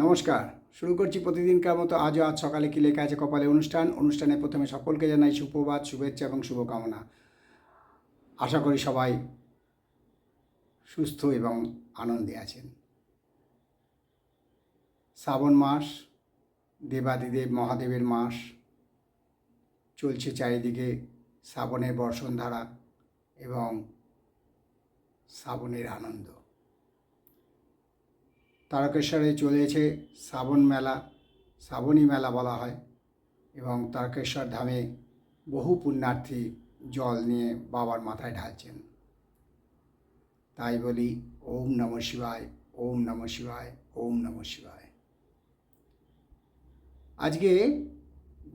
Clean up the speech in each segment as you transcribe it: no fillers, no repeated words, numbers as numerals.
নমস্কার। শুরু করছি প্রতিদিনকার মতো আজ সকালে কি লেখা আছে কপালে অনুষ্ঠানে প্রথমে সকলকে জানাই সুপ্রভাত, শুভেচ্ছা এবং শুভকামনা। আশা করি সবাই সুস্থ এবং আনন্দে আছেন। শ্রাবণ মাস, দেবাদিদেব মহাদেবের মাস, চলছে চারিদিকে শ্রাবণের বর্ষণধারা এবং শ্রাবণের আনন্দ। তারকেশ্বরে চলেছে শ্রাবণ মেলা, শ্রাবণী মেলা বলা হয়, এবং তারকেশ্বর ধামে বহু পুণ্যার্থী জল নিয়ে বাবার মাথায় ঢালছেন। তাই বলি ওম নমঃ শিবায়, ওম নমঃ শিবায়, ওম নমঃ শিবায়। আজকে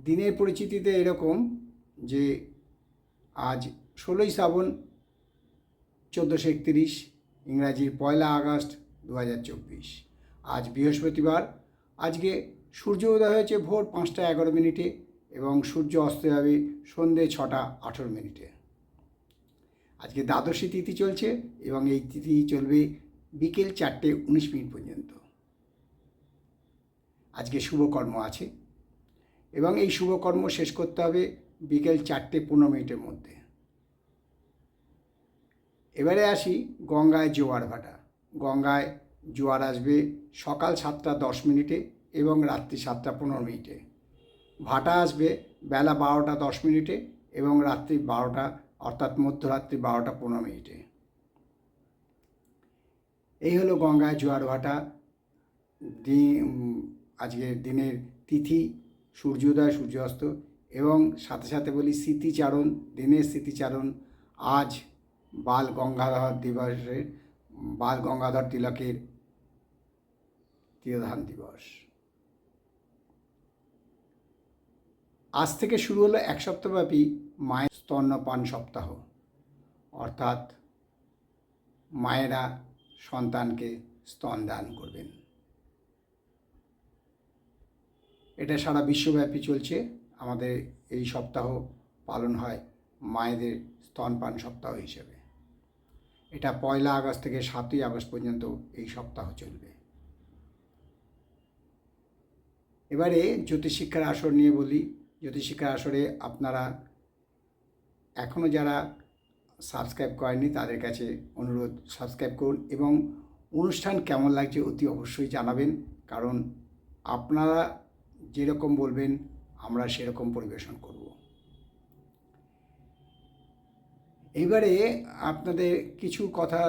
দিনের পরিচিতিতে এরকম যে আজ 16ই শ্রাবণ 1431, ইংরাজির 1 আগস্ট 2024। আজ বৃহস্পতিবার। আজকে সূর্য উদয় হয়েছে ভোর 5:11 এবং সূর্য অস্ত যাবে সন্ধে 6:18। আজকে দ্বাদশী তিথি চলছে এবং এই তিথি চলবে বিকেল 4:19 পর্যন্ত। আজকে শুভকর্ম আছে এবং এই শুভকর্ম শেষ করতে হবে বিকেল 4:15 মধ্যে। এবারে আসি গঙ্গায় জোয়ার ভাটা। গঙ্গায় জোয়ার আসবে সকাল 7:10 এবং রাত্রি 7:15। ভাটা আসবে বেলা 12:10 এবং রাত্রি 12টা, অর্থাৎ মধ্যরাত্রি 12:15। এই হলো গঙ্গায় জোয়ার ভাটা। আজকের দিনের তিথি সূর্যোদয় সূর্যাস্ত, এবং সাথে সাথে বলি স্মৃতিচারণ, দিনের স্মৃতিচারণ। আজ বাল গঙ্গাধর তিলকের তিরোধান দিবস। আজ থেকে শুরু হলো এক সপ্তাহব্যাপী মায়ের স্তন্যপান সপ্তাহ, অর্থাৎ মায়েরা সন্তানকে স্তন দান করবেন। এটা সারা বিশ্বব্যাপী চলছে। আমাদের এই সপ্তাহ পালন হয় মায়েদের স্তনপান সপ্তাহ হিসেবে। এটা 1 আগস্ট থেকে 7ই আগস্ট পর্যন্ত এই সপ্তাহ চলবে। এবারে জ্যোতিষশিক্ষার আসর নিয়ে বলি। জ্যোতিষশিক্ষার আসরে আপনারা এখনও যারা সাবস্ক্রাইব করেননি তাদের কাছে অনুরোধ, সাবস্ক্রাইব করুন এবং অনুষ্ঠান কেমন লাগছে অতি অবশ্যই জানাবেন, কারণ আপনারা যেরকম বলবেন আমরা সেরকম পরিবেশন করব। এইবারে আপনাদের কিছু কথা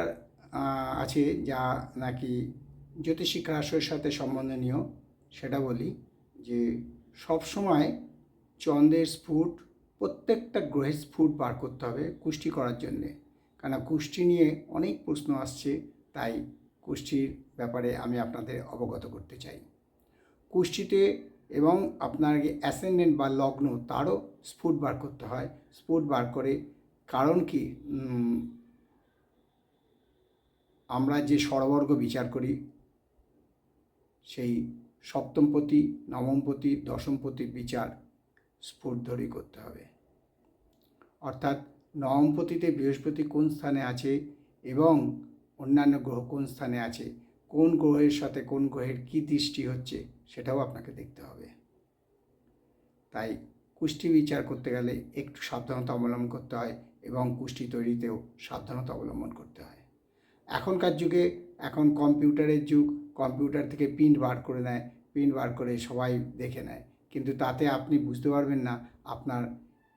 আছে যা নাকি জ্যোতিষশিক্ষার আসরের সাথে সম্বন্ধনীয়, সেটা বলি। যে সবসময় চন্দ্রের স্ফুট, প্রত্যেকটা গ্রহের স্ফুট বার করতে হবে কুষ্টি করার জন্যে, কেন কুষ্টি নিয়ে অনেক প্রশ্ন আসছে। তাই কুষ্টির ব্যাপারে আমি আপনাদের অবগত করতে চাই। কুষ্টিতে এবং আপনার অ্যাসেন্ডেন্ট বা লগ্ন, তারও স্ফুট বার করতে হয়। স্ফুট বার করে, কারণ কি, আমরা যে স্বরবর্গ বিচার করি সেই সপ্তমপতি, নবমপতি, দশমপতির বিচার স্ফুট ধরেই করতে হবে। অর্থাৎ নবমপতিতে বৃহস্পতি কোন স্থানে আছে এবং অন্যান্য গ্রহ কোন স্থানে আছে, কোন গ্রহের সাথে কোন গ্রহের কী দৃষ্টি হচ্ছে, সেটাও আপনাকে দেখতে হবে। তাই কুষ্টি বিচার করতে গেলে একটু সাবধানতা অবলম্বন করতে হয় এবং কুষ্টি তৈরিতেও সাবধানতা অবলম্বন করতে হয়। এখনকার যুগে, এখন কম্পিউটারের যুগ, কম্পিউটার থেকে প্রিন্ট বার করে নেয়, প্রিন্ট বার করে সবাই দেখে নেয়, কিন্তু তাতে আপনি বুঝতে পারবেন না আপনার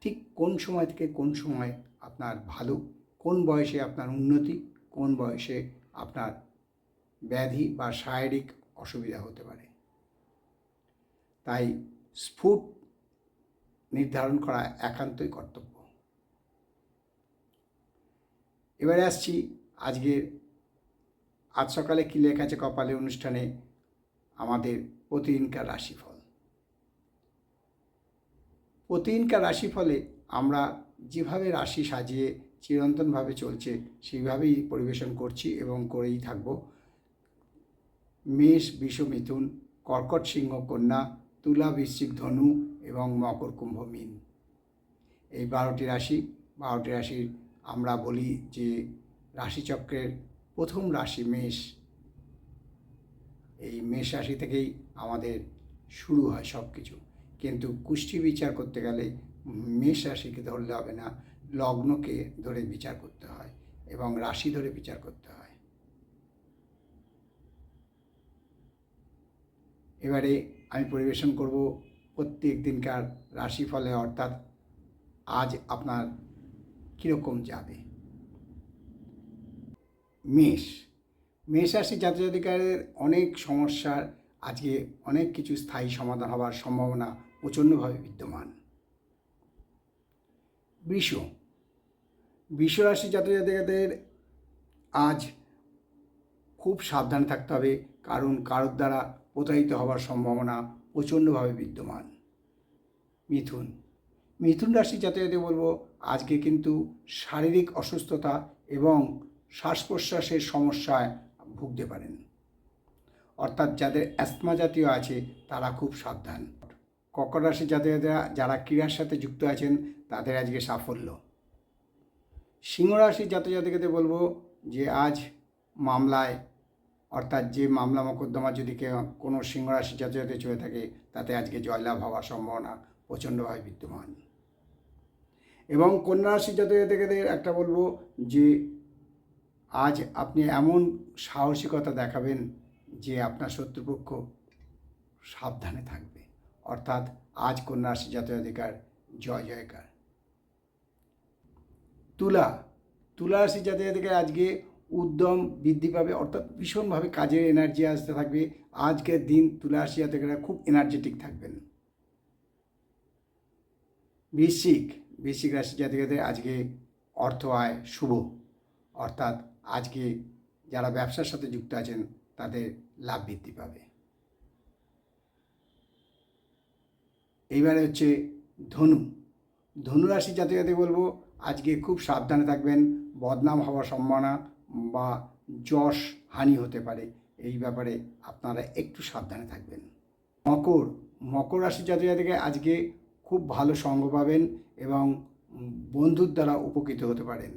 ঠিক কোন সময় থেকে কোন সময় আপনার ভালো, কোন বয়সে আপনার উন্নতি, কোন বয়সে আপনার ব্যাধি বা শারীরিক অসুবিধা হতে পারে। তাই স্ফুট নির্ধারণ করা একান্তই কর্তব্য। এবারে আসছি আজ সকালে কী লেখা আছে কপালে অনুষ্ঠানে আমাদের প্রতিদিনকার রাশিফল। প্রতিদিনকার রাশিফলে আমরা যেভাবে রাশি সাজিয়ে চিরন্তনভাবে চলছে সেইভাবেই পরিবেশন করছি এবং করেই থাকব। মেষ, বৃষ, মিথুন, কর্কট, সিংহ, কন্যা, তুলা, বৃশ্চিক, ধনু এবং মকর, কুম্ভ, মীন। এই 12টি রাশির আমরা বলি যে রাশিচক্রের প্রথম রাশি মেষ। এই মেষ রাশি থেকেই আমাদের শুরু হয় সব কিছু। কিন্তু কুষ্টি বিচার করতে গেলে মেষ রাশিকে ধরলে হবে না, লগ্নকে ধরে বিচার করতে হয় এবং রাশি ধরে বিচার করতে হয়। এবারে আমি পরিবেশন করব প্রত্যেক দিনকার রাশিফলে, অর্থাৎ আজ আপনার কীরকম যাবে। মেষ রাশি জাতক জাতিকাদের অনেক সমস্যার আজকে অনেক কিছু স্থায়ী সমাধান হওয়ার সম্ভাবনা প্রচণ্ডভাবে বিদ্যমান। বৃষ রাশি জাতক জাতিকাদের আজ খুব সাবধানে থাকতে হবে, কারণ কারোর দ্বারা প্রতারিত হওয়ার সম্ভাবনা প্রচণ্ডভাবে বিদ্যমান। মিথুন রাশি জাতক জাতিকে বলবো আজকে কিন্তু শারীরিক অসুস্থতা এবং শ্বাস প্রশ্বাসের সমস্যায় ভুগতে পারেন, অর্থাৎ যাদের অ্যাস্তমা জাতীয় আছে তারা খুব সাবধান। কর্কট রাশি জাতকেরা যারা ক্রীড়ার সাথে যুক্ত আছেন তাদের আজকে সাফল্য। সিংহ রাশির জাতক জাতিকাদের বলবো যে আজ মামলায়, অর্থাৎ যে মামলা মোকদ্দমা যদি কোনো সিংহ রাশির জাতক জাতিকে চলে থাকে তাতে আজকে জয়লাভ হওয়ার সম্ভাবনা প্রচণ্ডভাবে বিদ্যমান। এবং কন্যা রাশির জাতক জাতিকাদের একটা বলবো যে আজ আপনি এমন সাহসিকতা দেখাবেন যে আপনার শত্রুপক্ষ সাবধানে থাকবে, অর্থাৎ আজ কন্যা রাশি জাতক জাতিকার জয় জয়কার। তুলা রাশি জাতক জাতিকার আজকে উদ্যম বৃদ্ধি পাবে, অর্থাৎ ভীষণভাবে কাজের এনার্জি আসতে থাকবে। আজকের দিন তুলা রাশি জাতকেরা খুব এনার্জেটিক থাকবেন। বৃশ্চিক রাশি জাতকদের আজকে অর্থ আয় শুভ, অর্থাৎ আজকে যারা ব্যবসার সাথে যুক্ত আছেন তাদের লাভ বৃদ্ধি পাবে। এইবারে হচ্ছে ধনু রাশি জাতক জাতিকে বলবো আজকে খুব সাবধানে থাকবেন, বদনাম হওয়ার সম্ভাবনা বা যশ হানি হতে পারে, এই ব্যাপারে আপনারা একটু সাবধানে থাকবেন। মকর রাশি জাতক জাতিকে আজকে খুব ভালো সঙ্গ পাবেন এবং বন্ধুর দ্বারা উপকৃত হতে পারেন।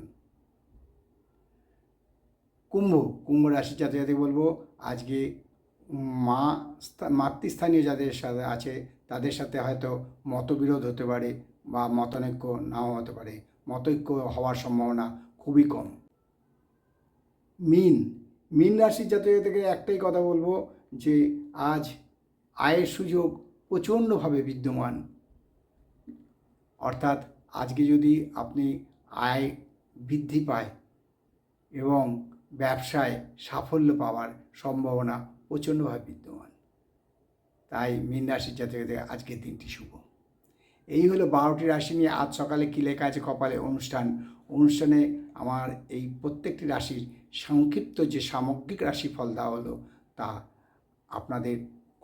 কুম্ভ রাশি জাতক জাতিকে বলবো আজকে মাতৃস্থানীয় যাদের সাথে আছে তাদের সাথে হয়তো মতবিরোধ হতে পারে বা মতানৈক্য নাও হতে পারে, মতৈক্য হওয়ার সম্ভাবনা খুবই কম। মীন রাশির জাতক জাতিকে একটাই কথা বলবো যে আজ আয়ের সুযোগ প্রচণ্ডভাবে বিদ্যমান, অর্থাৎ আজকে যদি আপনি আয় বৃদ্ধি পায় এবং ব্যবসায় সাফল্য পাওয়ার সম্ভাবনা প্রচণ্ডভাবে বিদ্যমান। তাই মীন রাশির জাতকদের আজকের দিনটি শুভ। এই হলো 12টি রাশি নিয়ে আজ সকালে কী লেখা আছে কপালে অনুষ্ঠানে আমার এই প্রত্যেকটি রাশির সংক্ষিপ্ত যে সামগ্রিক রাশিফল দেওয়া হলো তা আপনাদের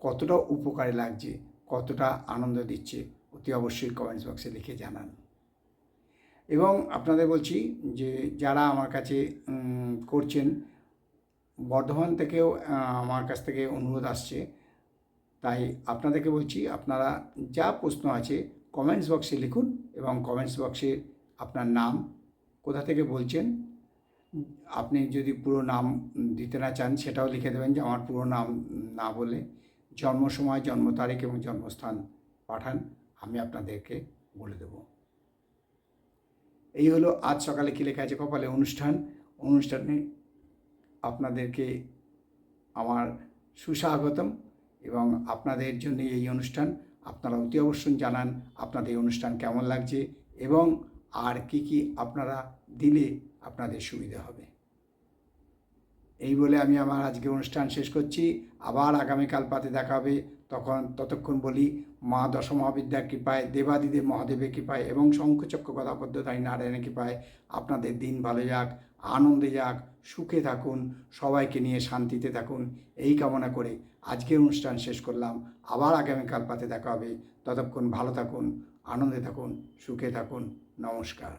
কতটা উপকারে লাগছে, কতটা আনন্দ দিচ্ছে অতি অবশ্যই কমেন্টস বক্সে লিখে জানান। এবং আপনাদের বলছি যে যারা আমার কাছে করছেন, বর্ধমান থেকেও আমার কাছ থেকে অনুরোধ আসছে, তাই আপনাদেরকে বলছি আপনারা যা প্রশ্ন আছে কমেন্টস বক্সে লিখুন এবং কমেন্টস বক্সে আপনার নাম, কোথা থেকে বলছেন, আপনি যদি পুরো নাম দিতে না চান সেটাও লিখে দেবেন যে আমার পুরো নাম না বলে জন্ম সময়, জন্ম তারিখ এবং জন্মস্থান পাঠান, আমি আপনাদেরকে বলে দেব। এই হলো আজ সকালে কী লেখা আছে কপালে অনুষ্ঠানে আপনাদেরকে আমার সুস্বাগতম এবং আপনাদের জন্য এই অনুষ্ঠান। আপনারা অতি অবশ্যই জানান আপনাদের এই অনুষ্ঠান কেমন লাগছে এবং আর কি আপনারা দিলে আপনাদের সুবিধা হবে। এই বলে আমি আমার আজকে অনুষ্ঠান শেষ করছি। আবার আগামীকাল পাতে দেখা হবে। ততক্ষণ বলি মা দশমহাবিদ্যার কৃপায়, দেবাদিদেব মহাদেবের কৃপায় এবং শঙ্খচক্র গদাপদ্মধারী নারায়ণের কৃপায় আপনাদের দিন ভালো যাক, আনন্দে যাক, সুখে থাকুন, সবাইকে নিয়ে শান্তিতে থাকুন, এই কামনা করে আজকের অনুষ্ঠান শেষ করলাম। আবার আগামীকাল পাতে দেখা হবে। ততক্ষণ ভালো থাকুন, আনন্দে থাকুন, সুখে থাকুন। নমস্কার।